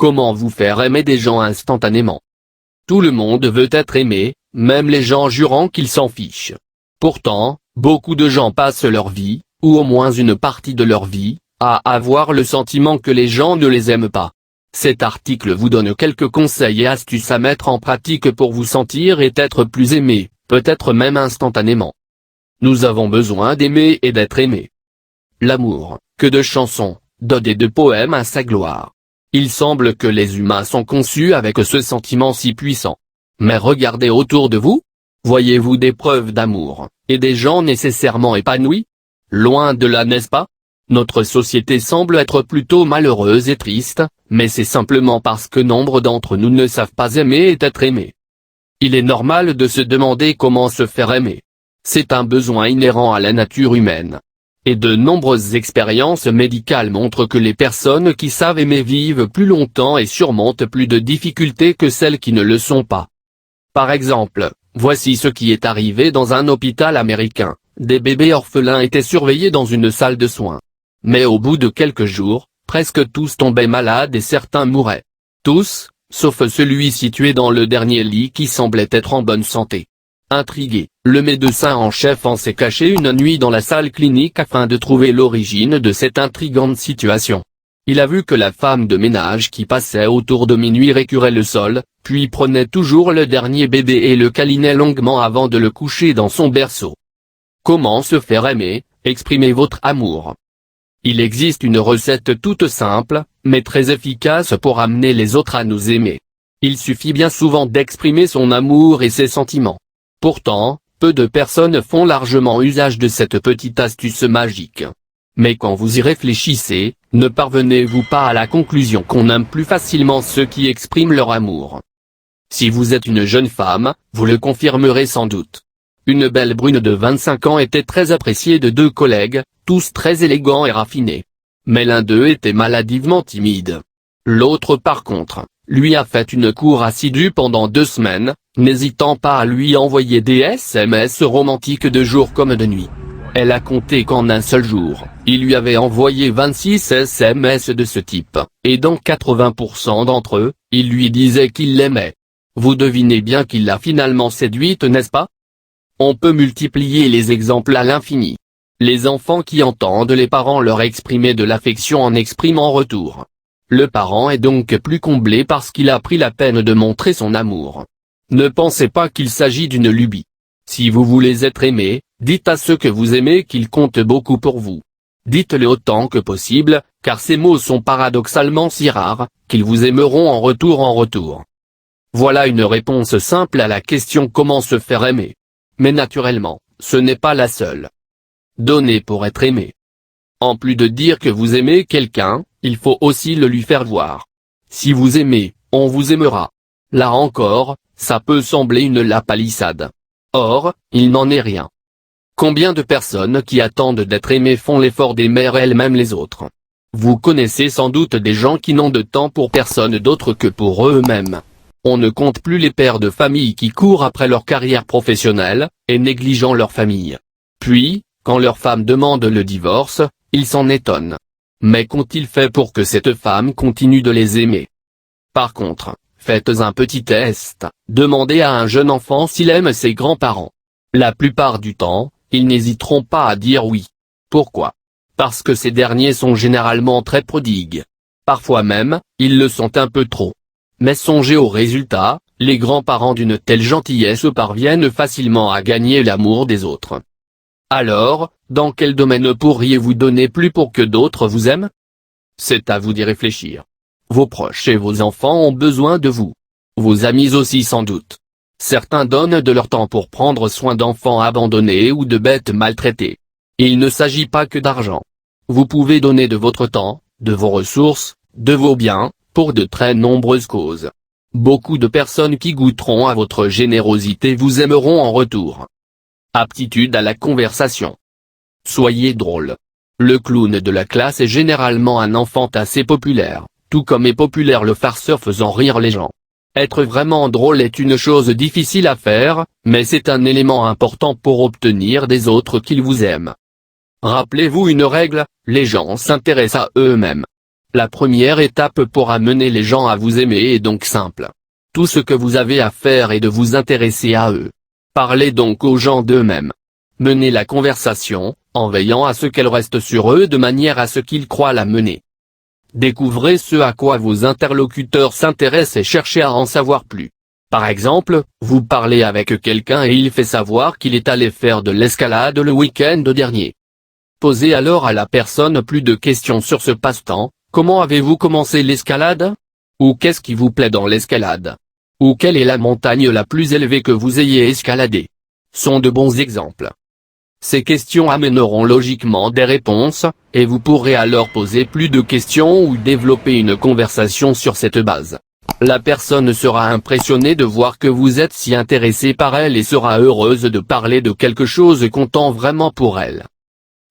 Comment vous faire aimer des gens instantanément? Tout le monde veut être aimé, même les gens jurant qu'ils s'en fichent. Pourtant, beaucoup de gens passent leur vie, ou au moins une partie de leur vie, à avoir le sentiment que les gens ne les aiment pas. Cet article vous donne quelques conseils et astuces à mettre en pratique pour vous sentir et être plus aimé, peut-être même instantanément. Nous avons besoin d'aimer et d'être aimés. L'amour, que de chansons, d'odes et de poèmes à sa gloire. Il semble que les humains sont conçus avec ce sentiment si puissant. Mais regardez autour de vous. Voyez-vous des preuves d'amour, et des gens nécessairement épanouis? Loin de là, n'est-ce pas? Notre société semble être plutôt malheureuse et triste, mais c'est simplement parce que nombre d'entre nous ne savent pas aimer et être aimés. Il est normal de se demander comment se faire aimer. C'est un besoin inhérent à la nature humaine. Et de nombreuses expériences médicales montrent que les personnes qui savent aimer vivent plus longtemps et surmontent plus de difficultés que celles qui ne le sont pas. Par exemple, voici ce qui est arrivé dans un hôpital américain. Des bébés orphelins étaient surveillés dans une salle de soins. Mais au bout de quelques jours, presque tous tombaient malades et certains mouraient. Tous, sauf celui situé dans le dernier lit qui semblait être en bonne santé. Intrigué, le médecin en chef s'est caché une nuit dans la salle clinique afin de trouver l'origine de cette intrigante situation. Il a vu que la femme de ménage qui passait autour de minuit récurait le sol, puis prenait toujours le dernier bébé et le câlinait longuement avant de le coucher dans son berceau. Comment se faire aimer, exprimer votre amour? Il existe une recette toute simple, mais très efficace pour amener les autres à nous aimer. Il suffit bien souvent d'exprimer son amour et ses sentiments. Pourtant, peu de personnes font largement usage de cette petite astuce magique. Mais quand vous y réfléchissez, ne parvenez-vous pas à la conclusion qu'on aime plus facilement ceux qui expriment leur amour? Si vous êtes une jeune femme, vous le confirmerez sans doute. Une belle brune de 25 ans était très appréciée de deux collègues, tous très élégants et raffinés. Mais l'un d'eux était maladivement timide. L'autre par contre, lui a fait une cour assidue pendant 2 semaines, n'hésitant pas à lui envoyer des SMS romantiques de jour comme de nuit. Elle a compté qu'en un seul jour, il lui avait envoyé 26 SMS de ce type, et dans 80% d'entre eux, il lui disait qu'il l'aimait. Vous devinez bien qu'il l'a finalement séduite, n'est-ce pas? On peut multiplier les exemples à l'infini. Les enfants qui entendent les parents leur exprimer de l'affection en expriment en retour. Le parent est donc plus comblé parce qu'il a pris la peine de montrer son amour. Ne pensez pas qu'il s'agit d'une lubie. Si vous voulez être aimé, dites à ceux que vous aimez qu'ils comptent beaucoup pour vous. Dites-le autant que possible, car ces mots sont paradoxalement si rares, qu'ils vous aimeront en retour. Voilà une réponse simple à la question comment se faire aimer. Mais naturellement, ce n'est pas la seule. Donner pour être aimé. En plus de dire que vous aimez quelqu'un, il faut aussi le lui faire voir. Si vous aimez, on vous aimera. Là encore, ça peut sembler une lapalissade. Or, il n'en est rien. Combien de personnes qui attendent d'être aimées font l'effort d'aimer elles-mêmes les autres? Vous connaissez sans doute des gens qui n'ont de temps pour personne d'autre que pour eux-mêmes. On ne compte plus les pères de famille qui courent après leur carrière professionnelle, et négligeant leur famille. Puis, quand leur femme demande le divorce, ils s'en étonnent. Mais qu'ont-ils fait pour que cette femme continue de les aimer? Par contre, faites un petit test, demandez à un jeune enfant s'il aime ses grands-parents. La plupart du temps, ils n'hésiteront pas à dire oui. Pourquoi? Parce que ces derniers sont généralement très prodigues. Parfois même, ils le sont un peu trop. Mais songez au résultat, les grands-parents d'une telle gentillesse parviennent facilement à gagner l'amour des autres. Alors, dans quel domaine pourriez-vous donner plus pour que d'autres vous aiment? C'est à vous d'y réfléchir. Vos proches et vos enfants ont besoin de vous. Vos amis aussi sans doute. Certains donnent de leur temps pour prendre soin d'enfants abandonnés ou de bêtes maltraitées. Il ne s'agit pas que d'argent. Vous pouvez donner de votre temps, de vos ressources, de vos biens, pour de très nombreuses causes. Beaucoup de personnes qui goûteront à votre générosité vous aimeront en retour. Aptitude à la conversation. Soyez drôle. Le clown de la classe est généralement un enfant assez populaire, tout comme est populaire le farceur faisant rire les gens. Être vraiment drôle est une chose difficile à faire, mais c'est un élément important pour obtenir des autres qu'ils vous aiment. Rappelez-vous une règle, les gens s'intéressent à eux-mêmes. La première étape pour amener les gens à vous aimer est donc simple. Tout ce que vous avez à faire est de vous intéresser à eux. Parlez donc aux gens d'eux-mêmes. Menez la conversation, en veillant à ce qu'elle reste sur eux de manière à ce qu'ils croient la mener. Découvrez ce à quoi vos interlocuteurs s'intéressent et cherchez à en savoir plus. Par exemple, vous parlez avec quelqu'un et il fait savoir qu'il est allé faire de l'escalade le week-end dernier. Posez alors à la personne plus de questions sur ce passe-temps. Comment avez-vous commencé l'escalade? Ou qu'est-ce qui vous plaît dans l'escalade? Ou quelle est la montagne la plus élevée que vous ayez escaladée? Sont de bons exemples. Ces questions amèneront logiquement des réponses, et vous pourrez alors poser plus de questions ou développer une conversation sur cette base. La personne sera impressionnée de voir que vous êtes si intéressé par elle et sera heureuse de parler de quelque chose comptant vraiment pour elle.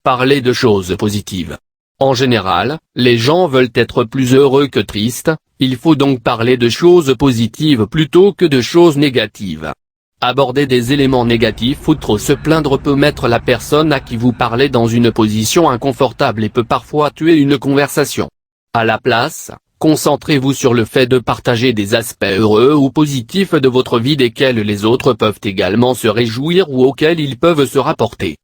Parlez de choses positives. En général, les gens veulent être plus heureux que tristes, il faut donc parler de choses positives plutôt que de choses négatives. Aborder des éléments négatifs ou trop se plaindre peut mettre la personne à qui vous parlez dans une position inconfortable et peut parfois tuer une conversation. À la place, concentrez-vous sur le fait de partager des aspects heureux ou positifs de votre vie desquels les autres peuvent également se réjouir ou auxquels ils peuvent se rapporter.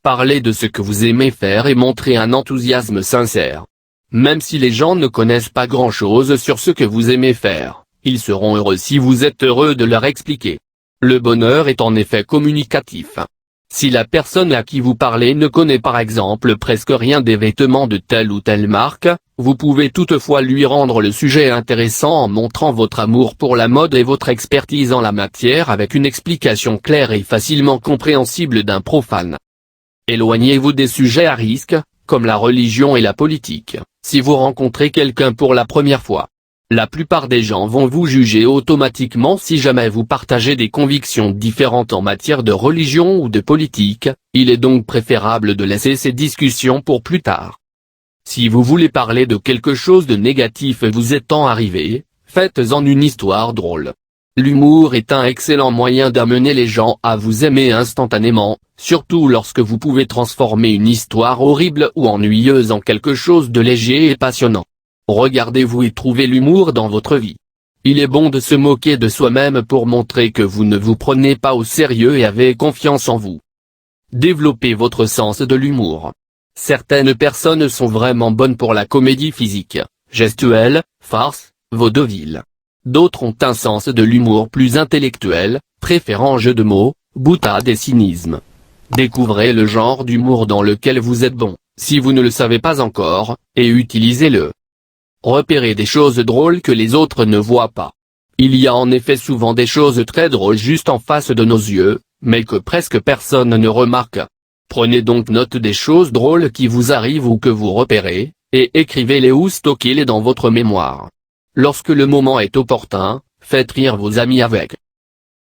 Parlez de ce que vous aimez faire et montrez un enthousiasme sincère. Même si les gens ne connaissent pas grand-chose sur ce que vous aimez faire, ils seront heureux si vous êtes heureux de leur expliquer. Le bonheur est en effet communicatif. Si la personne à qui vous parlez ne connaît par exemple presque rien des vêtements de telle ou telle marque, vous pouvez toutefois lui rendre le sujet intéressant en montrant votre amour pour la mode et votre expertise en la matière avec une explication claire et facilement compréhensible d'un profane. Éloignez-vous des sujets à risque, comme la religion et la politique, si vous rencontrez quelqu'un pour la première fois. La plupart des gens vont vous juger automatiquement si jamais vous partagez des convictions différentes en matière de religion ou de politique, il est donc préférable de laisser ces discussions pour plus tard. Si vous voulez parler de quelque chose de négatif vous étant arrivé, faites-en une histoire drôle. L'humour est un excellent moyen d'amener les gens à vous aimer instantanément, surtout lorsque vous pouvez transformer une histoire horrible ou ennuyeuse en quelque chose de léger et passionnant. Regardez-vous et trouvez l'humour dans votre vie. Il est bon de se moquer de soi-même pour montrer que vous ne vous prenez pas au sérieux et avez confiance en vous. Développez votre sens de l'humour. Certaines personnes sont vraiment bonnes pour la comédie physique, gestuelle, farce, vaudeville. D'autres ont un sens de l'humour plus intellectuel, préférant jeux de mots, boutade et cynisme. Découvrez le genre d'humour dans lequel vous êtes bon, si vous ne le savez pas encore, et utilisez-le. Repérez des choses drôles que les autres ne voient pas. Il y a en effet souvent des choses très drôles juste en face de nos yeux, mais que presque personne ne remarque. Prenez donc note des choses drôles qui vous arrivent ou que vous repérez, et écrivez-les ou stockez-les dans votre mémoire. Lorsque le moment est opportun, faites rire vos amis avec.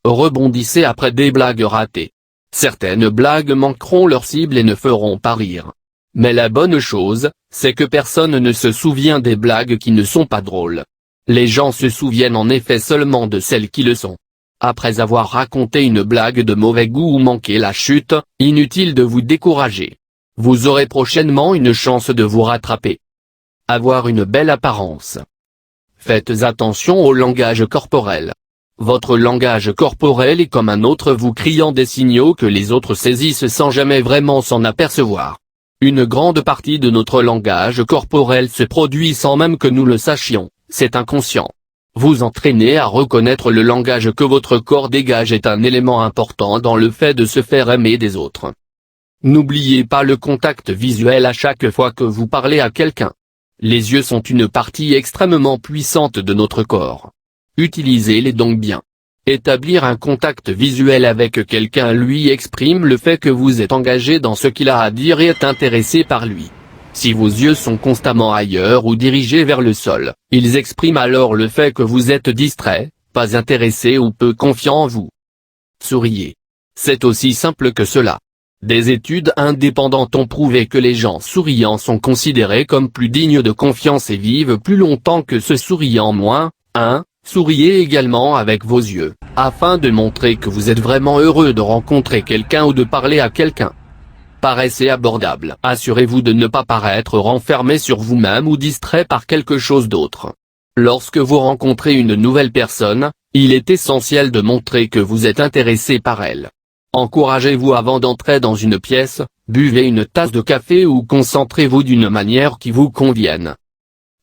Rebondissez après des blagues ratées. Certaines blagues manqueront leur cible et ne feront pas rire. Mais la bonne chose, c'est que personne ne se souvient des blagues qui ne sont pas drôles. Les gens se souviennent en effet seulement de celles qui le sont. Après avoir raconté une blague de mauvais goût ou manqué la chute, inutile de vous décourager. Vous aurez prochainement une chance de vous rattraper. Avoir une belle apparence. Faites attention au langage corporel. Votre langage corporel est comme un autre vous criant des signaux que les autres saisissent sans jamais vraiment s'en apercevoir. Une grande partie de notre langage corporel se produit sans même que nous le sachions, c'est inconscient. Vous entraîner à reconnaître le langage que votre corps dégage est un élément important dans le fait de se faire aimer des autres. N'oubliez pas le contact visuel à chaque fois que vous parlez à quelqu'un. Les yeux sont une partie extrêmement puissante de notre corps. Utilisez-les donc bien. Établir un contact visuel avec quelqu'un lui exprime le fait que vous êtes engagé dans ce qu'il a à dire et est intéressé par lui. Si vos yeux sont constamment ailleurs ou dirigés vers le sol, ils expriment alors le fait que vous êtes distrait, pas intéressé ou peu confiant en vous. Souriez. C'est aussi simple que cela. Des études indépendantes ont prouvé que les gens souriants sont considérés comme plus dignes de confiance et vivent plus longtemps que ceux souriant moins. Souriez également avec vos yeux, afin de montrer que vous êtes vraiment heureux de rencontrer quelqu'un ou de parler à quelqu'un. Paraissez abordable. Assurez-vous de ne pas paraître renfermé sur vous-même ou distrait par quelque chose d'autre. Lorsque vous rencontrez une nouvelle personne, il est essentiel de montrer que vous êtes intéressé par elle. Encouragez-vous avant d'entrer dans une pièce, buvez une tasse de café ou concentrez-vous d'une manière qui vous convienne.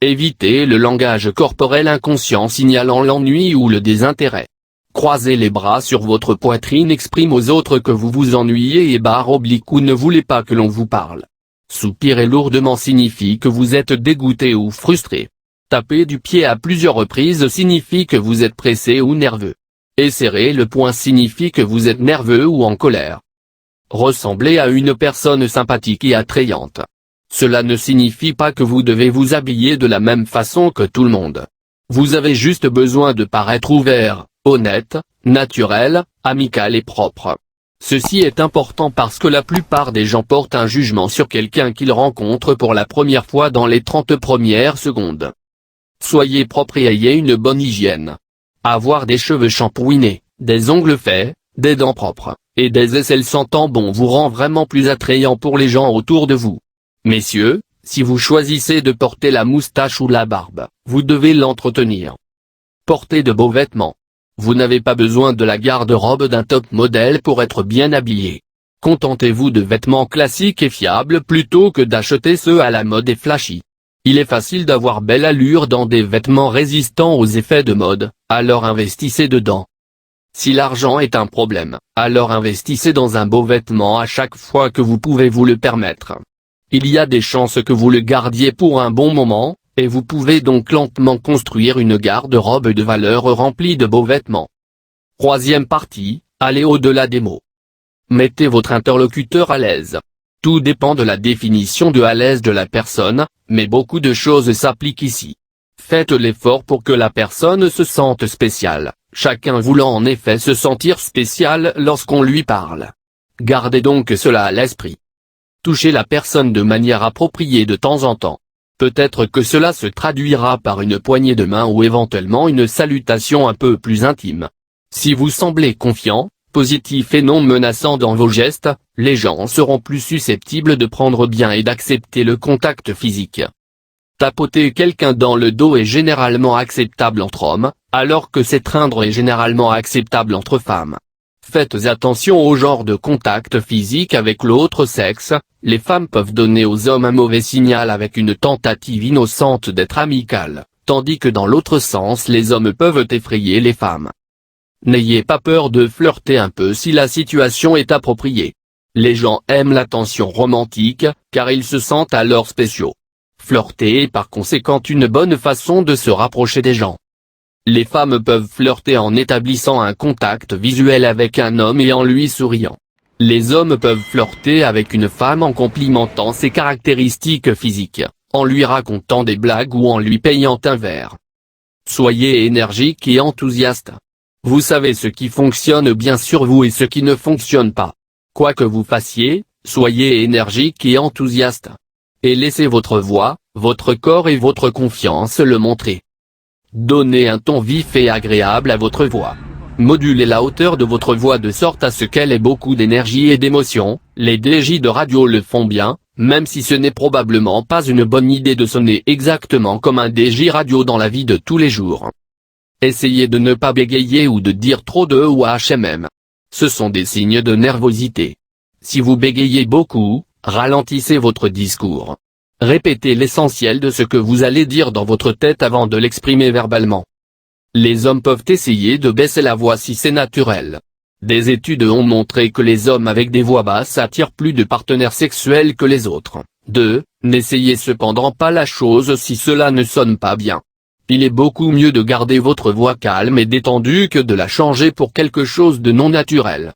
Évitez le langage corporel inconscient signalant l'ennui ou le désintérêt. Croisez les bras sur votre poitrine exprime aux autres que vous vous ennuyez et barre oblique ou ne voulez pas que l'on vous parle. Soupirer lourdement signifie que vous êtes dégoûté ou frustré. Taper du pied à plusieurs reprises signifie que vous êtes pressé ou nerveux. Et serrer le poing signifie que vous êtes nerveux ou en colère. Ressembler à une personne sympathique et attrayante. Cela ne signifie pas que vous devez vous habiller de la même façon que tout le monde. Vous avez juste besoin de paraître ouvert, honnête, naturel, amical et propre. Ceci est important parce que la plupart des gens portent un jugement sur quelqu'un qu'ils rencontrent pour la première fois dans les 30 premières secondes. Soyez propre et ayez une bonne hygiène. Avoir des cheveux shampouinés, des ongles faits, des dents propres, et des aisselles sentant bon vous rend vraiment plus attrayant pour les gens autour de vous. Messieurs, si vous choisissez de porter la moustache ou la barbe, vous devez l'entretenir. Portez de beaux vêtements. Vous n'avez pas besoin de la garde-robe d'un top modèle pour être bien habillé. Contentez-vous de vêtements classiques et fiables plutôt que d'acheter ceux à la mode et flashy. Il est facile d'avoir belle allure dans des vêtements résistants aux effets de mode, alors investissez dedans. Si l'argent est un problème, alors investissez dans un beau vêtement à chaque fois que vous pouvez vous le permettre. Il y a des chances que vous le gardiez pour un bon moment, et vous pouvez donc lentement construire une garde-robe de valeur remplie de beaux vêtements. Troisième partie, allez au-delà des mots. Mettez votre interlocuteur à l'aise. Tout dépend de la définition de à l'aise de la personne, mais beaucoup de choses s'appliquent ici. Faites l'effort pour que la personne se sente spéciale, chacun voulant en effet se sentir spécial lorsqu'on lui parle. Gardez donc cela à l'esprit. Touchez la personne de manière appropriée de temps en temps. Peut-être que cela se traduira par une poignée de main ou éventuellement une salutation un peu plus intime. Si vous semblez confiant, positif et non menaçant dans vos gestes, les gens seront plus susceptibles de prendre bien et d'accepter le contact physique. Tapoter quelqu'un dans le dos est généralement acceptable entre hommes, alors que s'étreindre est généralement acceptable entre femmes. Faites attention au genre de contact physique avec l'autre sexe, les femmes peuvent donner aux hommes un mauvais signal avec une tentative innocente d'être amicale, tandis que dans l'autre sens les hommes peuvent effrayer les femmes. N'ayez pas peur de flirter un peu si la situation est appropriée. Les gens aiment l'attention romantique, car ils se sentent alors spéciaux. Flirter est par conséquent une bonne façon de se rapprocher des gens. Les femmes peuvent flirter en établissant un contact visuel avec un homme et en lui souriant. Les hommes peuvent flirter avec une femme en complimentant ses caractéristiques physiques, en lui racontant des blagues ou en lui payant un verre. Soyez énergique et enthousiaste. Vous savez ce qui fonctionne bien sur vous et ce qui ne fonctionne pas. Quoi que vous fassiez, soyez énergique et enthousiaste. Et laissez votre voix, votre corps et votre confiance le montrer. Donnez un ton vif et agréable à votre voix. Modulez la hauteur de votre voix de sorte à ce qu'elle ait beaucoup d'énergie et d'émotion. Les DJ de radio le font bien, même si ce n'est probablement pas une bonne idée de sonner exactement comme un DJ radio dans la vie de tous les jours. Essayez de ne pas bégayer ou de dire trop de OHMM. Ce sont des signes de nervosité. Si vous bégayez beaucoup, ralentissez votre discours. Répétez l'essentiel de ce que vous allez dire dans votre tête avant de l'exprimer verbalement. Les hommes peuvent essayer de baisser la voix si c'est naturel. Des études ont montré que les hommes avec des voix basses attirent plus de partenaires sexuels que les autres. 2. N'essayez cependant pas la chose si cela ne sonne pas bien. Il est beaucoup mieux de garder votre voix calme et détendue que de la changer pour quelque chose de non naturel.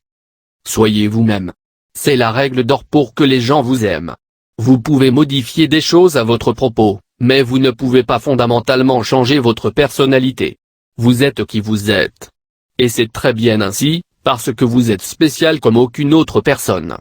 Soyez vous-même. C'est la règle d'or pour que les gens vous aiment. Vous pouvez modifier des choses à votre propos, mais vous ne pouvez pas fondamentalement changer votre personnalité. Vous êtes qui vous êtes. Et c'est très bien ainsi, parce que vous êtes spécial comme aucune autre personne.